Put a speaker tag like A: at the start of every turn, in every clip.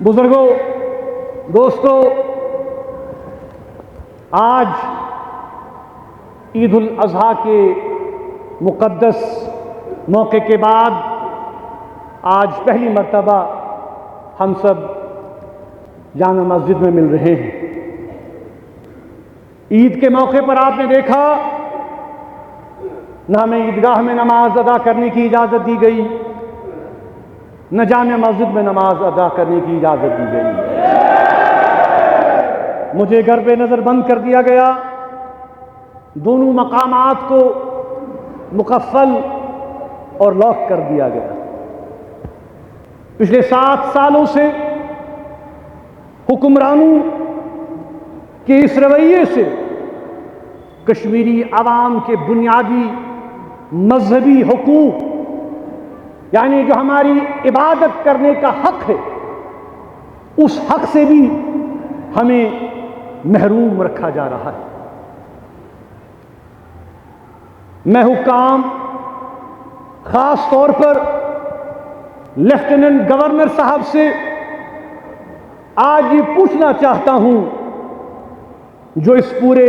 A: بزرگوں، دوستو، آج عید الاضحیٰ کے مقدس موقع کے بعد آج پہلی مرتبہ ہم سب جامع مسجد میں مل رہے ہیں۔ عید کے موقع پر آپ نے دیکھا نہ ہمیں عیدگاہ میں نماز ادا کرنے کی اجازت دی گئی، نہ جامع مسجد میں نماز ادا کرنے کی اجازت دی گئی۔ مجھے گھر پہ نظر بند کر دیا گیا، دونوں مقامات کو مقفل اور لاک کر دیا گیا۔ پچھلے 7 سالوں سے حکمرانوں کے اس رویے سے کشمیری عوام کے بنیادی مذہبی حقوق، یعنی جو ہماری عبادت کرنے کا حق ہے، اس حق سے بھی ہمیں محروم رکھا جا رہا ہے۔ میں حکام، خاص طور پر لیفٹیننٹ گورنر صاحب سے آج یہ پوچھنا چاہتا ہوں، جو اس پورے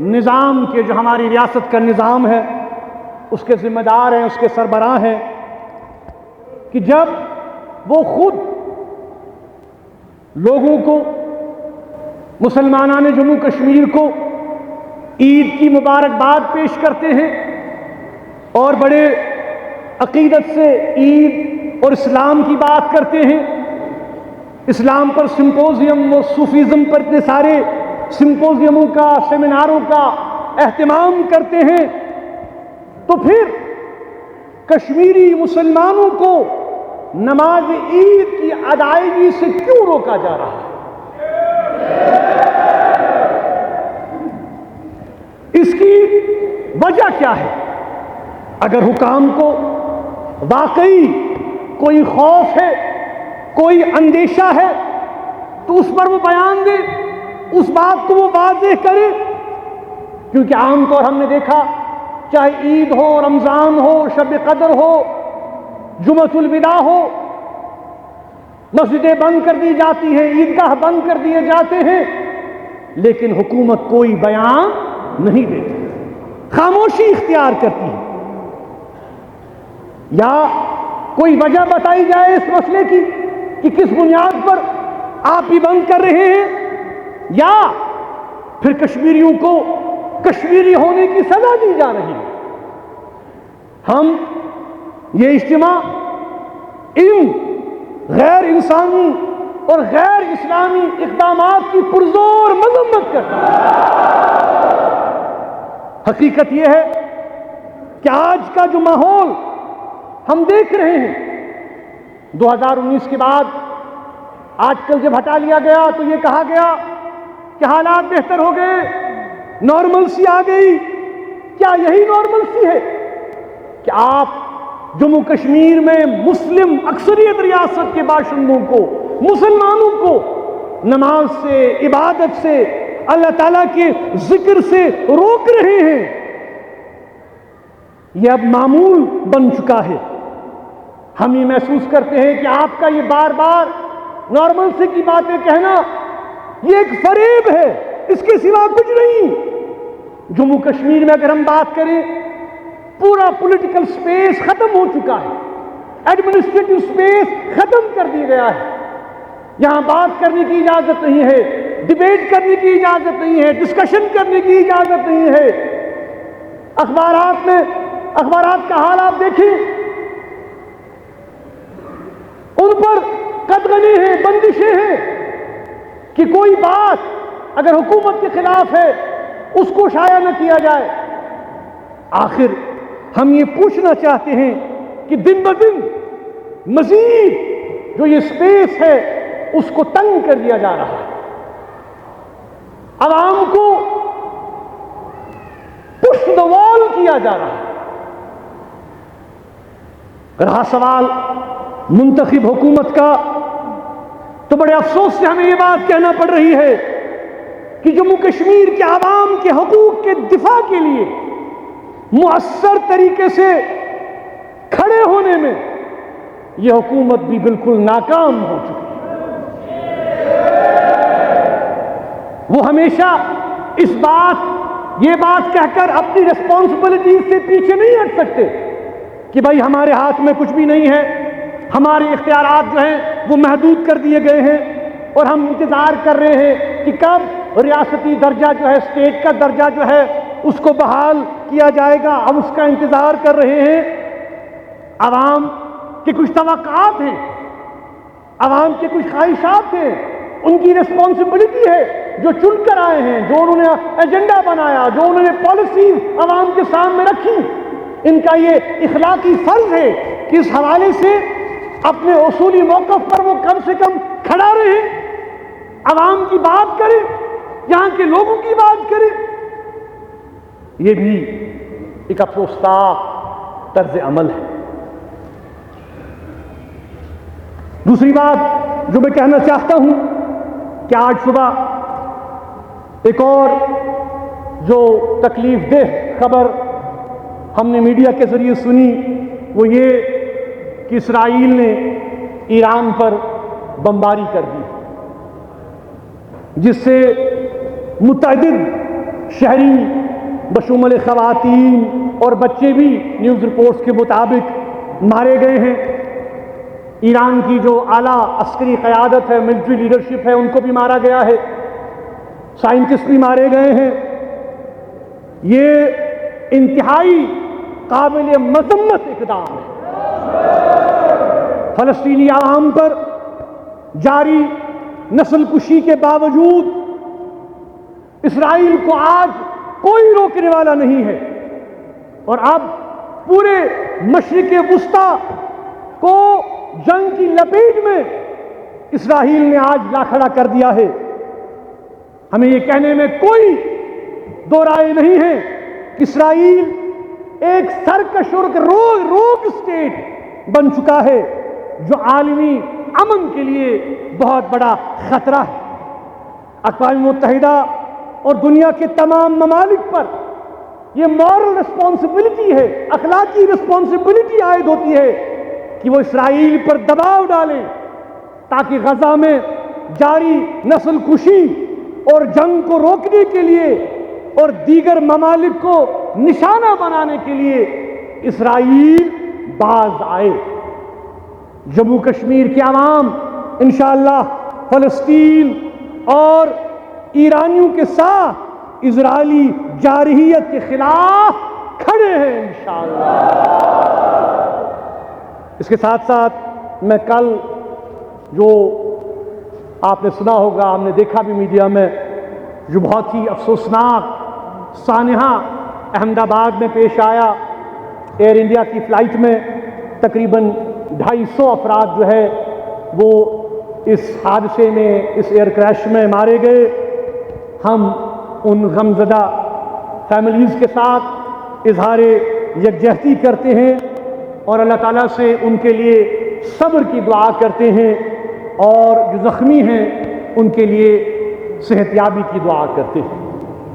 A: نظام کے، جو ہماری ریاست کا نظام ہے، اس کے ذمہ دار ہیں، اس کے سربراہ ہیں، کہ جب وہ خود لوگوں کو، مسلمانان جموں کشمیر کو عید کی مبارکباد پیش کرتے ہیں اور بڑے عقیدت سے عید اور اسلام کی بات کرتے ہیں، اسلام پر سمپوزیم و صوفیزم پر اتنے سارے سمپوزیموں کا، سیمیناروں کا اہتمام کرتے ہیں، تو پھر کشمیری مسلمانوں کو نماز عید کی ادائیگی سے کیوں روکا جا رہا ہے؟ اس کی وجہ کیا ہے؟ اگر حکام کو واقعی کوئی خوف ہے، کوئی اندیشہ ہے، تو اس پر وہ بیان دے، اس بات کو وہ واضح کرے، کیونکہ عام طور ہم نے دیکھا، چاہے عید ہو، رمضان ہو، شب قدر ہو، جمعۃ الوداع ہو، مسجدیں بند کر دی جاتی ہیں، عیدگاہ بند کر دیے جاتے ہیں، لیکن حکومت کوئی بیان نہیں دیتی، خاموشی اختیار کرتی ہے۔ یا کوئی وجہ بتائی جائے اس مسئلے کی کہ کس بنیاد پر آپ یہ بند کر رہے ہیں، یا پھر کشمیریوں کو کشمیری ہونے کی سزا دی جا رہی ہے۔ ہم یہ اجتماع ان غیر انسانی اور غیر اسلامی اقدامات کی پرزور مذمت کرتا ہے۔ حقیقت یہ ہے کہ آج کا جو ماحول ہم دیکھ رہے ہیں، 2019 کے بعد آج کل جب ہٹا لیا گیا تو یہ کہا گیا کہ حالات بہتر ہو گئے، نارملسی آ گئی۔ کیا یہی نارملسی ہے کہ آپ جموں کشمیر میں مسلم اکثریت ریاست کے باشندوں کو، مسلمانوں کو نماز سے، عبادت سے، اللہ تعالیٰ کے ذکر سے روک رہے ہیں؟ یہ اب معمول بن چکا ہے۔ ہم یہ محسوس کرتے ہیں کہ آپ کا یہ بار بار نارملسی کی باتیں کہنا یہ ایک فریب ہے، اس کے سوا کچھ نہیں۔ جموں کشمیر میں اگر ہم بات کریں، پورا پولیٹیکل سپیس ختم ہو چکا ہے، ایڈمنسٹریٹو سپیس ختم کر دیا گیا ہے۔ یہاں بات کرنے کی اجازت نہیں ہے، ڈیبیٹ کرنے کی اجازت نہیں ہے، ڈسکشن کرنے کی اجازت نہیں ہے۔ اخبارات کا حال آپ دیکھیں، ان پر قدغنیں ہیں، بندشیں ہیں کہ کوئی بات اگر حکومت کے خلاف ہے اس کو شائع نہ کیا جائے۔ آخر ہم یہ پوچھنا چاہتے ہیں کہ دن بدن مزید جو یہ سپیس ہے اس کو تنگ کر دیا جا رہا ہے، عوام کو پش دی وال کیا جا رہا ہے۔ رہا سوال منتخب حکومت کا، تو بڑے افسوس سے ہمیں یہ بات کہنا پڑ رہی ہے کہ جموں کشمیر کے عوام کے حقوق کے دفاع کے لیے مؤثر طریقے سے کھڑے ہونے میں یہ حکومت بھی بالکل ناکام ہو چکی ہے۔ وہ ہمیشہ یہ بات کہہ کر اپنی رسپانسبلٹیز سے پیچھے نہیں ہٹ سکتے کہ بھائی ہمارے ہاتھ میں کچھ بھی نہیں ہے، ہمارے اختیارات جو ہیں وہ محدود کر دیے گئے ہیں، اور ہم انتظار کر رہے ہیں کہ کب ریاستی درجہ جو ہے، اسٹیٹ کا درجہ جو ہے اس کو بحال کیا جائے گا، ہم اس کا انتظار کر رہے ہیں۔ عوام کے کچھ توقعات ہیں، عوام کے کچھ خواہشات ہیں، ان کی رسپانسبلٹی ہے، جو چن کر آئے ہیں، جو انہوں نے ایجنڈا بنایا، جو انہوں نے پالیسیز عوام کے سامنے رکھی، ان کا یہ اخلاقی فرض ہے کہ اس حوالے سے اپنے اصولی موقف پر وہ کم سے کم کھڑا رہے، عوام کی بات کرے، یہاں کے لوگوں کی بات کرے۔ یہ بھی ایک افسوسناک طرز عمل ہے۔ دوسری بات جو میں کہنا چاہتا ہوں کہ آج صبح ایک اور جو تکلیف دہ خبر ہم نے میڈیا کے ذریعے سنی، وہ یہ کہ اسرائیل نے ایران پر بمباری کر دی، جس سے متعدد شہری بشمول خواتین اور بچے بھی نیوز رپورٹس کے مطابق مارے گئے ہیں۔ ایران کی جو اعلیٰ عسکری قیادت ہے، ملٹری لیڈرشپ ہے، ان کو بھی مارا گیا ہے، سائنٹسٹ بھی مارے گئے ہیں۔ یہ انتہائی قابل مذمت اقدام ہے۔ فلسطینی عوام پر جاری نسل کشی کے باوجود اسرائیل کو آج کوئی روکنے والا نہیں ہے، اور اب پورے مشرق وسطی کو جنگ کی لپیٹ میں اسرائیل نے آج لا کھڑا کر دیا ہے۔ ہمیں یہ کہنے میں کوئی دو رائے نہیں ہے کہ اسرائیل ایک سرکش اور روگ اسٹیٹ بن چکا ہے، جو عالمی امن کے لیے بہت بڑا خطرہ ہے۔ اقوام متحدہ اور دنیا کے تمام ممالک پر یہ مورل رسپانسبلٹی ہے، اخلاقی رسپانسبلٹی عائد ہوتی ہے کہ وہ اسرائیل پر دباؤ ڈالیں تاکہ غزہ میں جاری نسل کشی اور جنگ کو روکنے کے لیے اور دیگر ممالک کو نشانہ بنانے کے لیے اسرائیل باز آئے۔ جموں کشمیر کے عوام انشاءاللہ فلسطین اور ایرانیوں کے ساتھ اسرائیلی جارحیت کے خلاف کھڑے ہیں انشاءاللہ۔ اس کے ساتھ ساتھ میں کل جو آپ نے سنا ہوگا، ہم نے دیکھا بھی میڈیا میں، جو بہت ہی افسوسناک سانحہ احمد آباد میں پیش آیا، ایئر انڈیا کی فلائٹ میں تقریباً 250 افراد جو ہے وہ اس حادثے میں، اس ایئر کریش میں مارے گئے۔ ہم ان غمزدہ فیملیز کے ساتھ اظہار یکجہتی کرتے ہیں اور اللہ تعالیٰ سے ان کے لیے صبر کی دعا کرتے ہیں، اور جو زخمی ہیں ان کے لیے صحت یابی کی دعا کرتے ہیں۔